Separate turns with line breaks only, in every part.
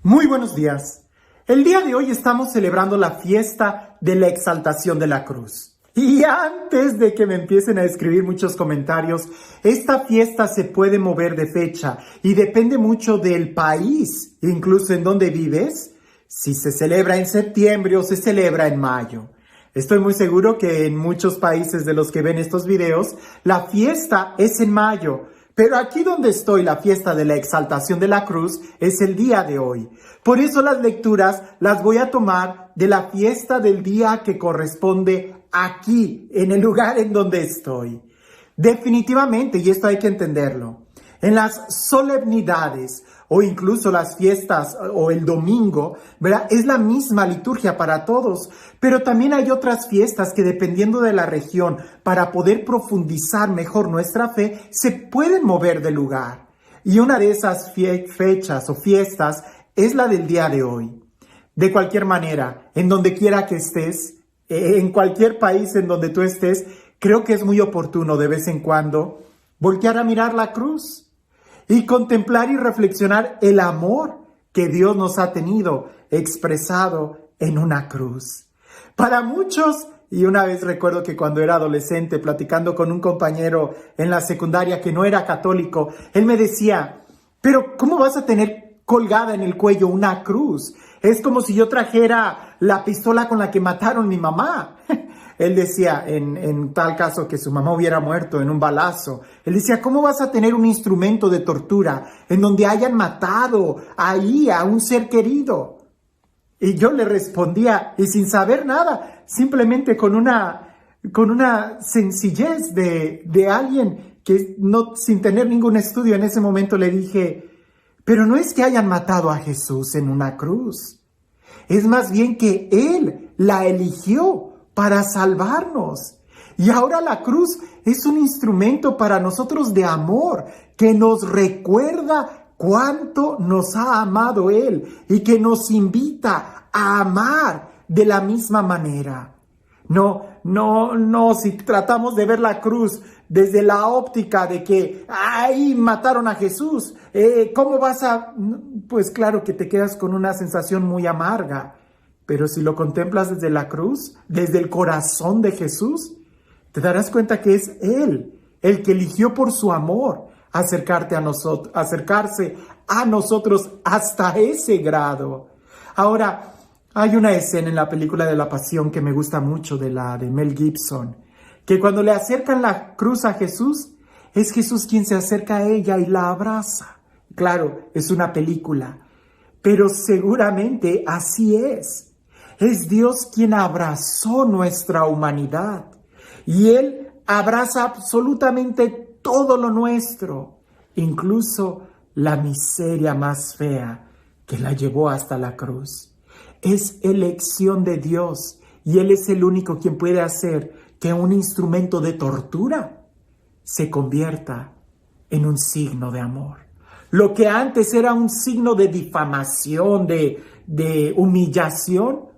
Muy buenos días. El día de hoy estamos celebrando la fiesta de la exaltación de la cruz. Y antes de que me empiecen a escribir muchos comentarios, esta fiesta se puede mover de fecha y depende mucho del país, incluso en donde vives, si se celebra en septiembre o se celebra en mayo. Estoy muy seguro que en muchos países de los que ven estos videos, la fiesta es en mayo. Pero aquí donde estoy, la fiesta de la exaltación de la cruz es el día de hoy. Por eso las lecturas las voy a tomar de la fiesta del día que corresponde aquí, en el lugar en donde estoy. Definitivamente, y esto hay que entenderlo, en las solemnidades o incluso las fiestas o el domingo, ¿verdad? Es la misma liturgia para todos, pero también hay otras fiestas que dependiendo de la región, para poder profundizar mejor nuestra fe, se pueden mover de lugar. Y una de esas fechas o fiestas es la del día de hoy. De cualquier manera, en donde quiera que estés, en cualquier país en donde tú estés, creo que es muy oportuno de vez en cuando voltear a mirar la cruz y contemplar y reflexionar el amor que Dios nos ha tenido expresado en una cruz. Para muchos, y una vez recuerdo que cuando era adolescente, platicando con un compañero en la secundaria que no era católico, él me decía, pero ¿cómo vas a tener colgada en el cuello una cruz? Es como si yo trajera la pistola con la que mataron a mi mamá. Él decía, en tal caso que su mamá hubiera muerto en un balazo, él decía, ¿cómo vas a tener un instrumento de tortura en donde hayan matado ahí a un ser querido? Y yo le respondía, y sin saber nada, simplemente con una sencillez de alguien que no, sin tener ningún estudio en ese momento le dije, pero no es que hayan matado a Jesús en una cruz, es más bien que Él la eligió para salvarnos. Y ahora la cruz es un instrumento para nosotros de amor que nos recuerda cuánto nos ha amado Él y que nos invita a amar de la misma manera. No, si tratamos de ver la cruz desde la óptica de que ¡ay, mataron a Jesús! ¿Cómo vas a...? Pues claro que te quedas con una sensación muy amarga. Pero si lo contemplas desde la cruz, desde el corazón de Jesús, te darás cuenta que es Él, el que eligió por su amor acercarse a nosotros hasta ese grado. Ahora, hay una escena en la película de La Pasión que me gusta mucho, de Mel Gibson, que cuando le acercan la cruz a Jesús, es Jesús quien se acerca a ella y la abraza. Claro, es una película, pero seguramente así es. Es Dios quien abrazó nuestra humanidad y Él abraza absolutamente todo lo nuestro, incluso la miseria más fea que la llevó hasta la cruz. Es elección de Dios y Él es el único quien puede hacer que un instrumento de tortura se convierta en un signo de amor. Lo que antes era un signo de difamación, de humillación,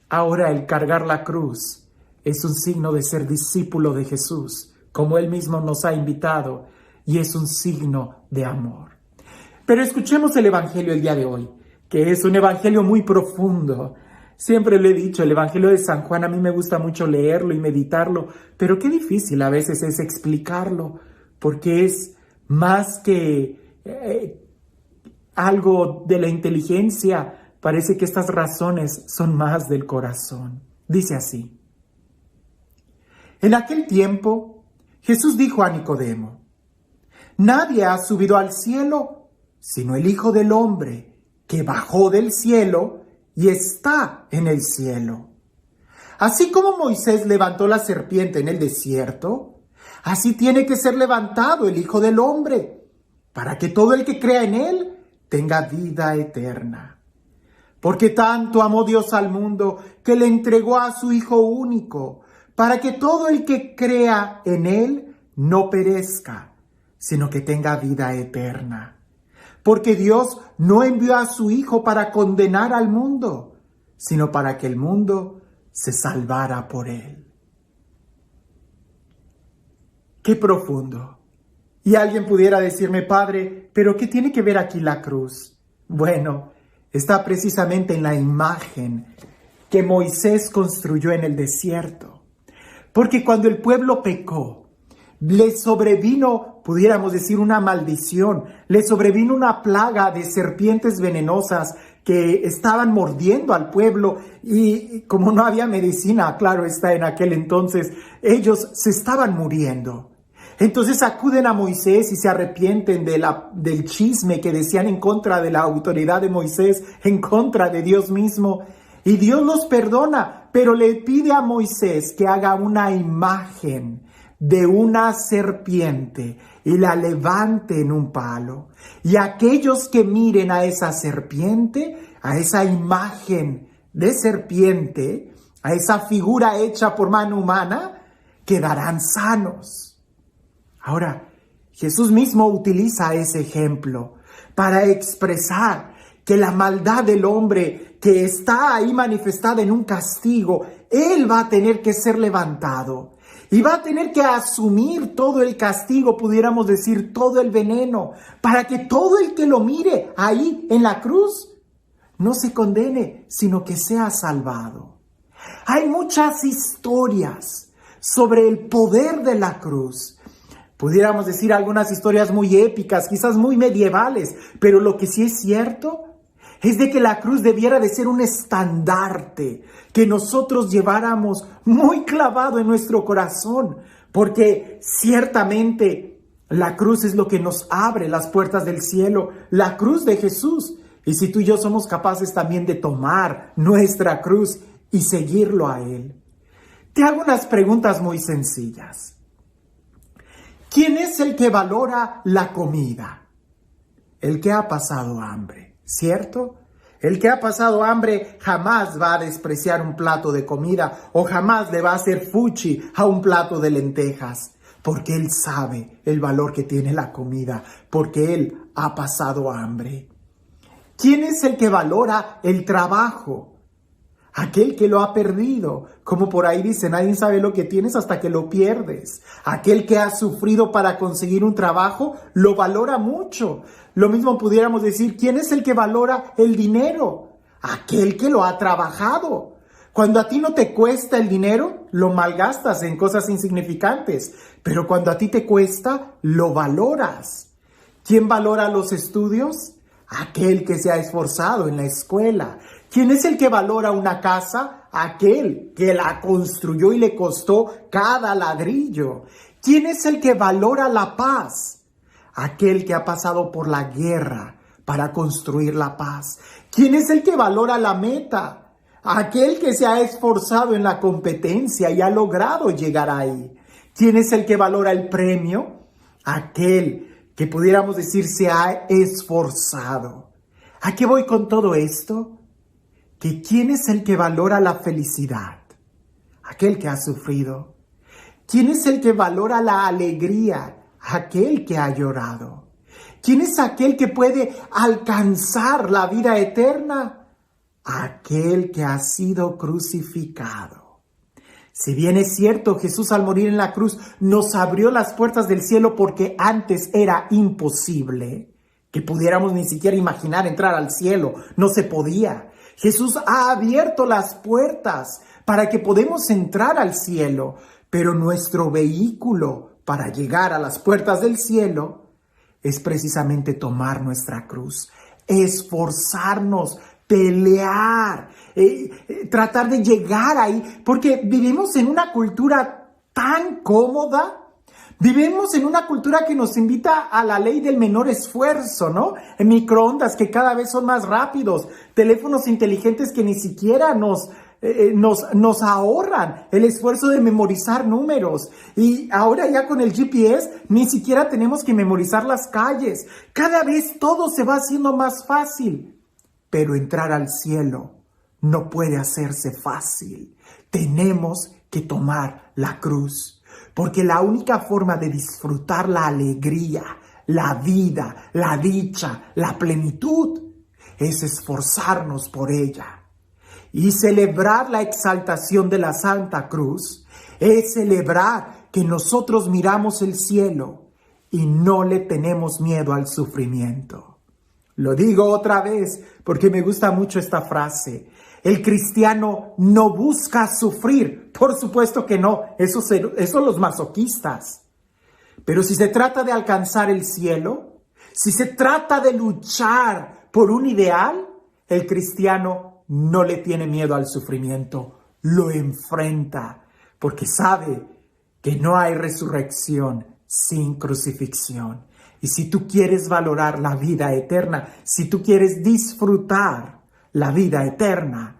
ahora el cargar la cruz es un signo de ser discípulo de Jesús, como Él mismo nos ha invitado, y es un signo de amor. Pero escuchemos el Evangelio el día de hoy, que es un Evangelio muy profundo. Siempre le he dicho, el Evangelio de San Juan a mí me gusta mucho leerlo y meditarlo, pero qué difícil a veces es explicarlo, porque es más que algo de la inteligencia. Parece que estas razones son más del corazón. Dice así: en aquel tiempo, Jesús dijo a Nicodemo, nadie ha subido al cielo, sino el Hijo del Hombre, que bajó del cielo y está en el cielo. Así como Moisés levantó la serpiente en el desierto, así tiene que ser levantado el Hijo del Hombre, para que todo el que crea en Él tenga vida eterna. Porque tanto amó Dios al mundo que le entregó a su Hijo único, para que todo el que crea en Él no perezca, sino que tenga vida eterna. Porque Dios no envió a su Hijo para condenar al mundo, sino para que el mundo se salvara por Él. ¡Qué profundo! Y alguien pudiera decirme, Padre, ¿pero qué tiene que ver aquí la cruz? Bueno, está precisamente en la imagen que Moisés construyó en el desierto. Porque cuando el pueblo pecó, le sobrevino, pudiéramos decir, una maldición, le sobrevino una plaga de serpientes venenosas que estaban mordiendo al pueblo, y como no había medicina, claro está, en aquel entonces, ellos se estaban muriendo. Entonces acuden a Moisés y se arrepienten del chisme que decían en contra de la autoridad de Moisés, en contra de Dios mismo. Y Dios los perdona, pero le pide a Moisés que haga una imagen de una serpiente y la levante en un palo. Y aquellos que miren a esa serpiente, a esa imagen de serpiente, a esa figura hecha por mano humana, quedarán sanos. Ahora, Jesús mismo utiliza ese ejemplo para expresar que la maldad del hombre que está ahí manifestada en un castigo, él va a tener que ser levantado y va a tener que asumir todo el castigo, pudiéramos decir todo el veneno, para que todo el que lo mire ahí en la cruz no se condene, sino que sea salvado. Hay muchas historias sobre el poder de la cruz. Pudiéramos decir algunas historias muy épicas, quizás muy medievales, pero lo que sí es cierto es de que la cruz debiera de ser un estandarte que nosotros lleváramos muy clavado en nuestro corazón, porque ciertamente la cruz es lo que nos abre las puertas del cielo, la cruz de Jesús. Y si tú y yo somos capaces también de tomar nuestra cruz y seguirlo a Él. Te hago unas preguntas muy sencillas. ¿Quién es el que valora la comida? El que ha pasado hambre, ¿cierto? El que ha pasado hambre jamás va a despreciar un plato de comida o jamás le va a hacer fuchi a un plato de lentejas, porque él sabe el valor que tiene la comida, porque él ha pasado hambre. ¿Quién es el que valora el trabajo? Aquel que lo ha perdido, como por ahí dice, nadie sabe lo que tienes hasta que lo pierdes. Aquel que ha sufrido para conseguir un trabajo, lo valora mucho. Lo mismo pudiéramos decir, ¿quién es el que valora el dinero? Aquel que lo ha trabajado. Cuando a ti no te cuesta el dinero, lo malgastas en cosas insignificantes. Pero cuando a ti te cuesta, lo valoras. ¿Quién valora los estudios? Aquel que se ha esforzado en la escuela. ¿Quién es el que valora una casa? Aquel que la construyó y le costó cada ladrillo. ¿Quién es el que valora la paz? Aquel que ha pasado por la guerra para construir la paz. ¿Quién es el que valora la meta? Aquel que se ha esforzado en la competencia y ha logrado llegar ahí. ¿Quién es el que valora el premio? Aquel que pudiéramos decir se ha esforzado. ¿A qué voy con todo esto? Que ¿quién es el que valora la felicidad? Aquel que ha sufrido. ¿Quién es el que valora la alegría? Aquel que ha llorado. ¿Quién es aquel que puede alcanzar la vida eterna? Aquel que ha sido crucificado. Si bien es cierto, Jesús al morir en la cruz nos abrió las puertas del cielo porque antes era imposible que pudiéramos ni siquiera imaginar entrar al cielo. No se podía. Jesús ha abierto las puertas para que podamos entrar al cielo, pero nuestro vehículo para llegar a las puertas del cielo es precisamente tomar nuestra cruz, esforzarnos, pelear, tratar de llegar ahí, porque vivimos en una cultura tan cómoda. Vivimos en una cultura que nos invita a la ley del menor esfuerzo, ¿no? En microondas que cada vez son más rápidos, teléfonos inteligentes que ni siquiera nos ahorran el esfuerzo de memorizar números. Y ahora ya con el GPS ni siquiera tenemos que memorizar las calles. Cada vez todo se va haciendo más fácil. Pero entrar al cielo no puede hacerse fácil. Tenemos que tomar la cruz. Porque la única forma de disfrutar la alegría, la vida, la dicha, la plenitud, es esforzarnos por ella. Y celebrar la exaltación de la Santa Cruz es celebrar que nosotros miramos el cielo y no le tenemos miedo al sufrimiento. Lo digo otra vez porque me gusta mucho esta frase. El cristiano no busca sufrir. Por supuesto que no. Eso los masoquistas. Pero si se trata de alcanzar el cielo, si se trata de luchar por un ideal, el cristiano no le tiene miedo al sufrimiento. Lo enfrenta porque sabe que no hay resurrección sin crucifixión. Y si tú quieres valorar la vida eterna, si tú quieres disfrutar la vida eterna,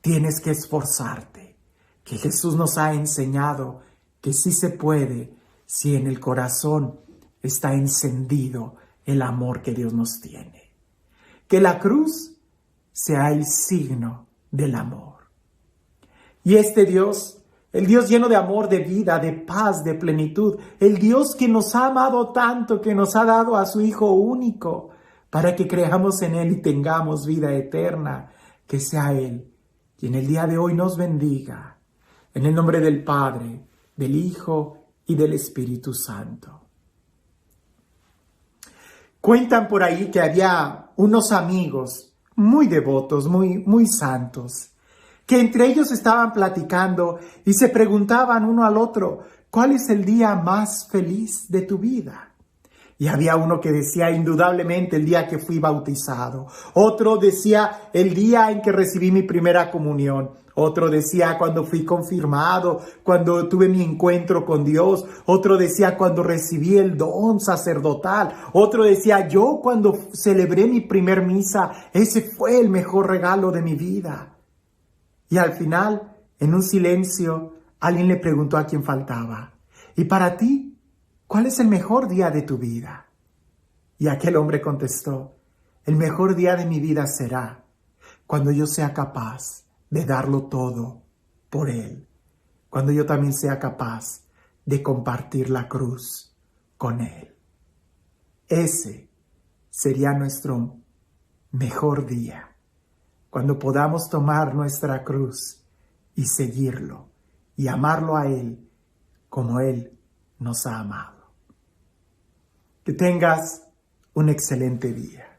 tienes que esforzarte. Que Jesús nos ha enseñado que sí se puede si en el corazón está encendido el amor que Dios nos tiene. Que la cruz sea el signo del amor. Y este Dios, el Dios lleno de amor, de vida, de paz, de plenitud, el Dios que nos ha amado tanto, que nos ha dado a su Hijo único, para que creamos en Él y tengamos vida eterna, que sea Él quien el día de hoy nos bendiga, en el nombre del Padre, del Hijo y del Espíritu Santo. Cuentan por ahí que había unos amigos muy devotos, muy santos, que entre ellos estaban platicando y se preguntaban uno al otro, ¿cuál es el día más feliz de tu vida? Y había uno que decía indudablemente el día que fui bautizado. Otro decía el día en que recibí mi primera comunión. Otro decía cuando fui confirmado, cuando tuve mi encuentro con Dios. Otro decía cuando recibí el don sacerdotal. Otro decía yo cuando celebré mi primer misa. Ese fue el mejor regalo de mi vida. Y al final, en un silencio, alguien le preguntó a quién faltaba. ¿Y para ti? ¿Cuál es el mejor día de tu vida? Y aquel hombre contestó, el mejor día de mi vida será cuando yo sea capaz de darlo todo por Él. Cuando yo también sea capaz de compartir la cruz con Él. Ese sería nuestro mejor día. Cuando podamos tomar nuestra cruz y seguirlo y amarlo a Él como Él nos ha amado. Que tengas un excelente día.